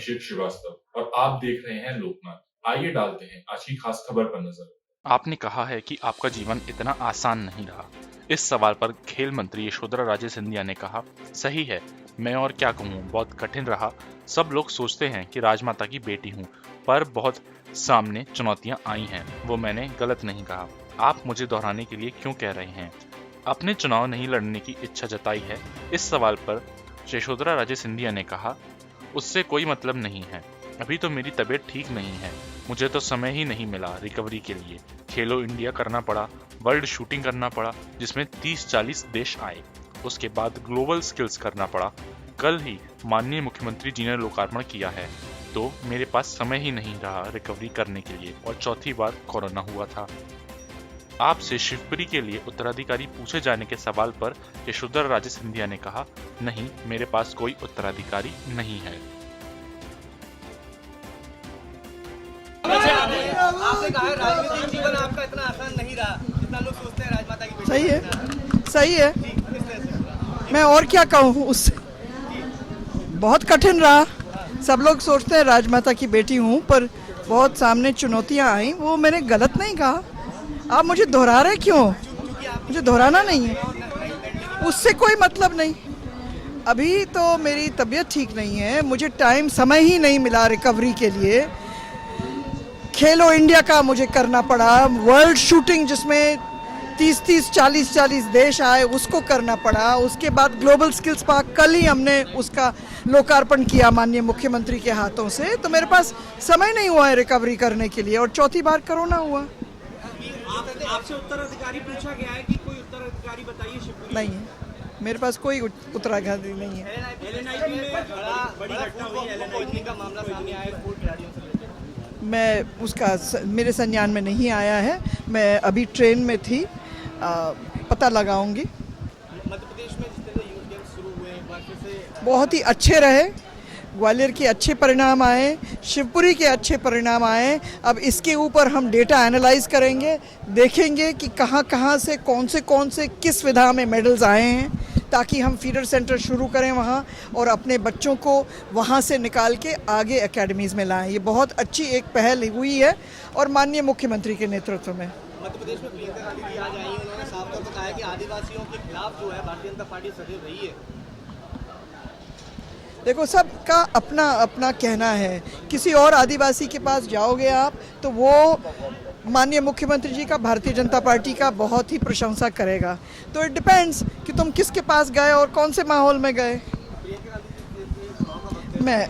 अभिषेक श्रीवास्तव और आप देख रहे हैं लोकमत। आइए डालते हैं आज की खास खबर पर नजर। आपने कहा है कि आपका जीवन इतना आसान नहीं रहा। इस सवाल पर खेल मंत्री यशोधरा राजे सिंधिया ने कहा, सही है, मैं और क्या कहूँ, बहुत कठिन रहा। सब लोग सोचते हैं कि राजमाता की बेटी हूँ, पर बहुत सामने चुनौतियाँ आई हैं, वो मैंने गलत नहीं कहा। आप मुझे दोहराने के लिए क्यों कह रहे हैं? अपने चुनाव नहीं लड़ने की इच्छा जताई है। इस सवाल पर यशोधरा राजे सिंधिया ने कहा, उससे कोई मतलब नहीं है। अभी तो मेरी तबीयत ठीक नहीं है, मुझे तो समय ही नहीं मिला रिकवरी के लिए। खेलो इंडिया करना पड़ा, वर्ल्ड शूटिंग करना पड़ा जिसमें 30-40 देश आए, उसके बाद ग्लोबल स्किल्स करना पड़ा। कल ही माननीय मुख्यमंत्री जी ने लोकार्पण किया है, तो मेरे पास समय ही नहीं रहा रिकवरी करने के लिए, और चौथी बार कोरोना हुआ था। आपसे शिवपुरी के लिए उत्तराधिकारी पूछे जाने के सवाल पर यशोधरा राजे सिंधिया ने कहा, नहीं, मेरे पास कोई उत्तराधिकारी नहीं है। आपने कहा है राजनीतिक जीवन आपका इतना आसान नहीं रहा जितना लोग सोचते हैं राजमाता की बेटी। सही है, सही है। मैं और क्या कहूँ उससे, बहुत कठिन रहा। सब लोग सोचते हैं राजमाता की बेटी हूँ, पर बहुत सामने चुनौतियाँ आई, वो मैंने गलत नहीं कहा। आप मुझे दोहरा रहे क्यों? मुझे दोहराना नहीं है, उससे कोई मतलब नहीं। अभी तो मेरी तबीयत ठीक नहीं है, मुझे समय ही नहीं मिला रिकवरी के लिए। खेलो इंडिया का मुझे करना पड़ा, वर्ल्ड शूटिंग जिसमें 30-30, 40-40 देश आए, उसको करना पड़ा। उसके बाद ग्लोबल स्किल्स पार्क कल ही हमने उसका लोकार्पण किया माननीय मुख्यमंत्री के हाथों से। तो मेरे पास समय नहीं हुआ है रिकवरी करने के लिए, और चौथी बार कोरोना हुआ। आपसे उत्तराधिकारी पूछा गया है कि कोई उत्तराधिकारी बताइए शिवपुरी? नहीं है, मेरे पास कोई उत्तराधिकारी नहीं है। एलएनआईपी में बड़ी घटना हुई, एलएनआईपी का मामला सामने आया स्पोर्ट्स खिलाड़ियों से। मैं उसका मेरे संज्ञान में नहीं आया है। मैं अभी ट्रेन में थी, पता लगाऊंगी। मध्य प्रदेश में जिस तरह यूथ गेम्स शुरू हुए एक बार फिर से बहुत ही अच्छे रहे, ग्वालियर के अच्छे परिणाम आए, शिवपुरी के अच्छे परिणाम आए। अब इसके ऊपर हम डेटा एनालाइज करेंगे, देखेंगे कि कहाँ से कौन से किस विधा में मेडल्स आए हैं, ताकि हम फीडर सेंटर शुरू करें वहाँ, और अपने बच्चों को वहाँ से निकाल के आगे एकेडमीज़ में लाएं। ये बहुत अच्छी एक पहल हुई है, और माननीय मुख्यमंत्री के नेतृत्व में। मध्य प्रदेश में प्रियंका गांधी जी आज आई हैं, उन्होंने साफ तौर पर कहा है कि आदिवासियों के खिलाफ जो है भारतीय जनता पार्टी सदैव रही है। देखो, सबका अपना अपना कहना है। किसी और आदिवासी के पास जाओगे आप, तो वो माननीय मुख्यमंत्री जी का, भारतीय जनता पार्टी का बहुत ही प्रशंसा करेगा। तो इट डिपेंड्स कि तुम किसके पास गए और कौन से माहौल में गए। मैं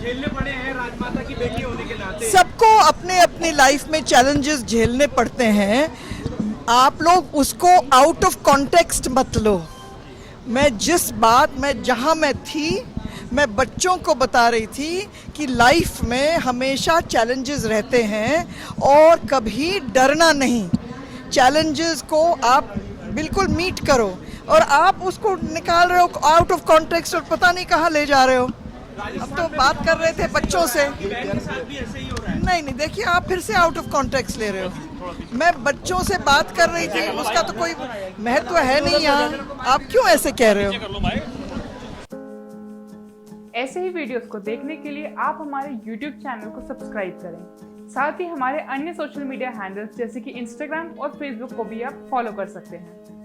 झेलने पड़े हैं राजमाता की बेटी होने के नाते। सबको अपने अपने लाइफ में चैलेंजेस झेलने पड़ते हैं। आप लोग उसको आउट ऑफ कॉन्टेक्स्ट मत लो। मैं जहाँ मैं थी, मैं बच्चों को बता रही थी कि लाइफ में हमेशा चैलेंजेस रहते हैं, और कभी डरना नहीं। चैलेंजेस को आप बिल्कुल मीट करो, और आप उसको निकाल रहे हो आउट ऑफ कॉन्टेक्स्ट, और पता नहीं कहाँ ले जा रहे हो। अब तो बात कर रहे थे बच्चों से। नहीं, देखिए, आप फिर से आउट ऑफ कॉन्टेक्स्ट ले रहे हो। मैं बच्चों से बात कर रही थी, उसका तो कोई महत्व है नहीं यहाँ। आप क्यों ऐसे कह रहे हो? ऐसे ही वीडियोस को देखने के लिए आप हमारे YouTube चैनल को सब्सक्राइब करें। साथ ही हमारे अन्य सोशल मीडिया हैंडल्स जैसे कि Instagram और Facebook को भी आप फॉलो कर सकते हैं।